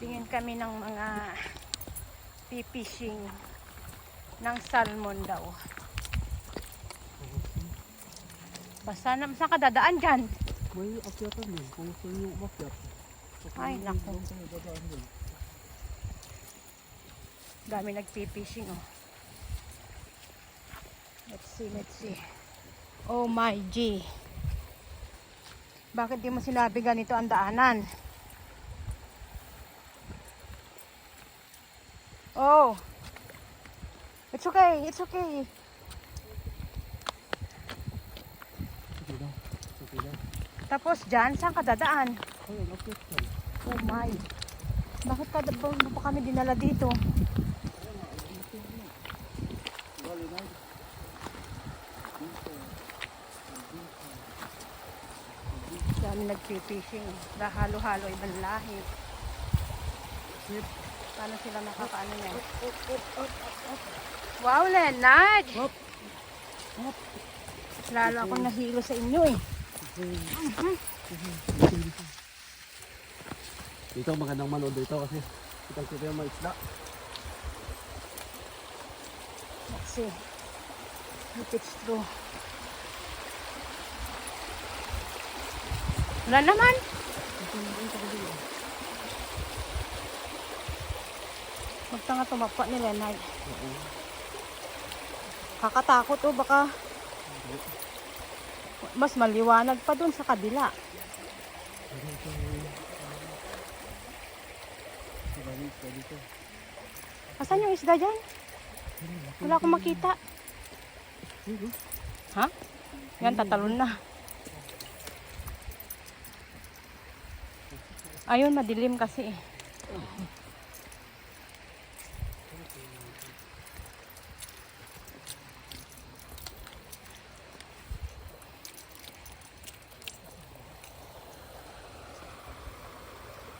Tingin kami ng mga fishing ng salmon daw. Basta na, saan ka dadaan dyan? May akyatan din, kung gusto nyo umakyat. Ay, naku. Dami nagpipishing, oh. Let's see. Oh my G. Bakit di mo sinabi ganito ang daanan? Oh. It's okay. Okay lang. Tapos dyan, saan ka dadaan? Ayun, akyat yan. Oh my. Bakit ka ba kami dinala dito? Dami nagpipishing. Halo-halo ibang lahi. Paano sila nakakaano yan? Wow, Leonard! Lalo akong nahilo sa inyo eh. Dito magandang manood dito kasi kitang-kita yung mga isda. Let's see if it's true. Wala naman. Magtanga tumapa ni Leonard. Kakatakot oh, baka mas maliwanag pa dun sa kabila. Asan yung isda dyan? Wala akong makita. Ha? Yan, tatalon na. Ayun, madilim kasi eh.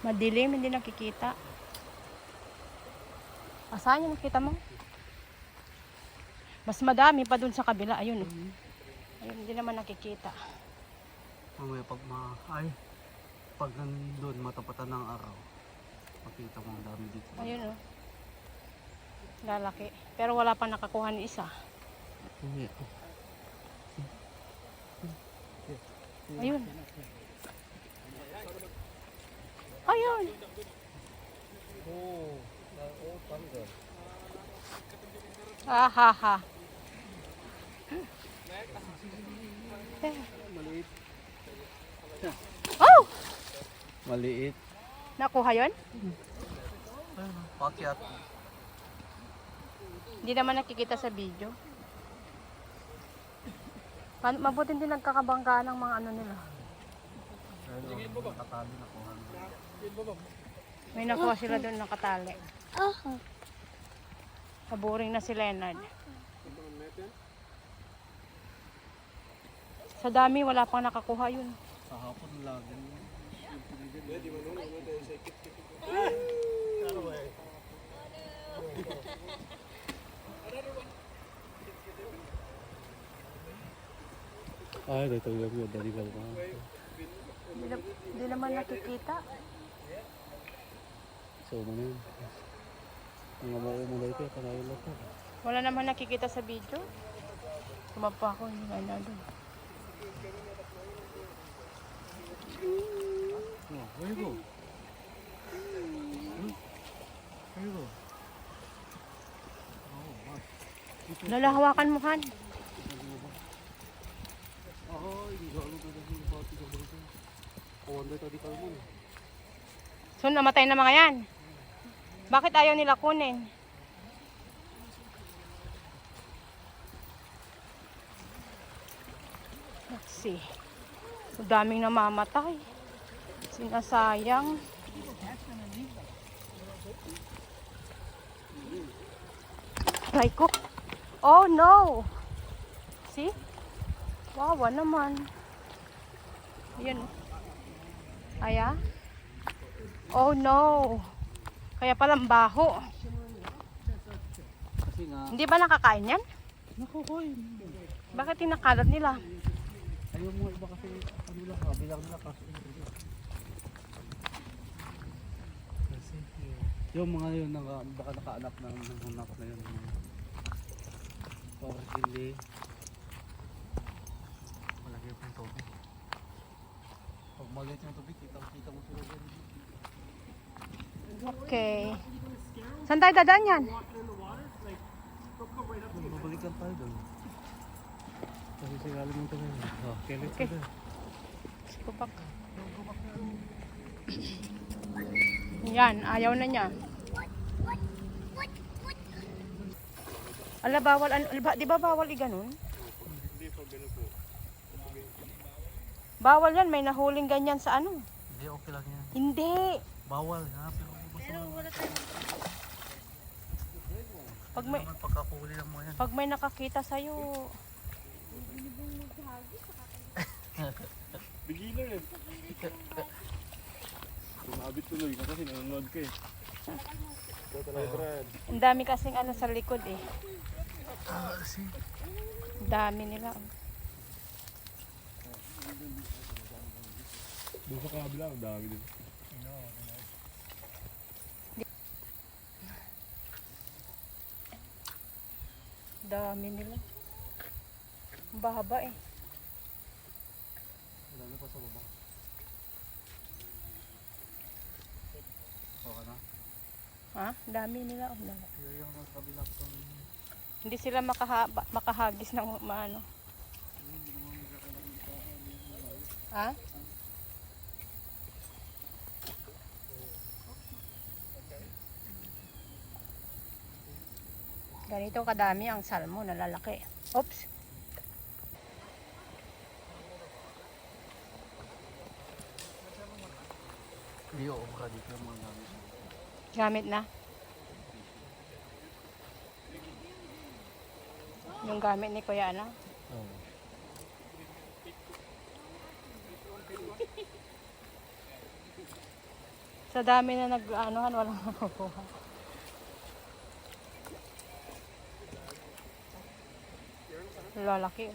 Madilim, hindi nakikita. Asan yung nakita mo? Mas madami pa dun sa kabila. Ayun. Ayun, hindi naman nakikita. Mamaya pag nandun matapatan ng araw, makita mo ang dami dito. Ayun oh. Lalaki. Pero wala pa nakakuha ni isa. Ayun. Ayun. Ha. Maliit. Oh! Maliit. Nakuha yun? Pakyat. Hindi naman nakikita sa video. Mabuti din nagkakabangga ng mga ano nila. Nakatali na kuha. May nakuha sila doon nakatali. Kaboring na si Leonard. Sa dami, wala pang nakakuha yun. Sa hapon lagi. Ay, dito yung dali ka ba? Hindi naman nakikita. So, ano yun? Mga maumulay ito, kanayon lang ito. Wala naman nakikita sa video. Tumapa ako, hindi na doon. Oh, where you go? Where you go? Oh, gosh. Lalahawakan mo, Han. So, namatay na mga yan. Bakit ayaw nila kunin? Let's see. So, daming namamatay. Sinasayang. Aray ko. Oh no! See? Wawa naman. Yan. Aya? Oh no! Kaya palang baho. Kasi nga, Hindi ba nakakain yan? nakukuhin. Bakit tinakalat nila? Ayaw mo iba kasi ano lang, bilang nila kaso. Kasi Yung mga yun, baka nakaanak na nanganak na yun. Or hindi. Malaki yung tubig. Pag maliit yung tubig, kita mo sila dyan. Okay. Saan tayo dadaan yan? Babalik lang tayo doon. Kasi sigalim yung tubig. Oh, okay, let's Okay. go. Let's go back. Yan, ayaw na niya. Ala, bawal, di ba bawal i-ganon? Bawal yan, may nahuling ganyan sa ano. Hindi, okay lang yan. Hindi. Bawal ha, pero wala tayo. Pagkakuli lang mo yan. Pag may nakakita sa'yo, Beginner eh. Sumabit tuloy ka kasi nanonood ka eh. Ikaw talaga, Brad. ang dami kasing ano sa likod eh. Si. Ang dami nila. Doon sa kabila, ang dami din. Dami nila. Ang bahaba eh. Wala na pa sa baba. Okay na. Ha? Ang dami nila. Ang dami. Yung nasa kabila ko. Hindi sila makahagis ng maano. Ha? Ganito kadami ang salmo na lalaki. Oops. Hindi, oo, baka dito yung mga gamit. Gamit na. Yung gamit ni Kuya ano? Oo. Sa dami na nag-anohan, walang nakukuha. Lalaki.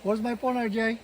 Where's my phone, RJ?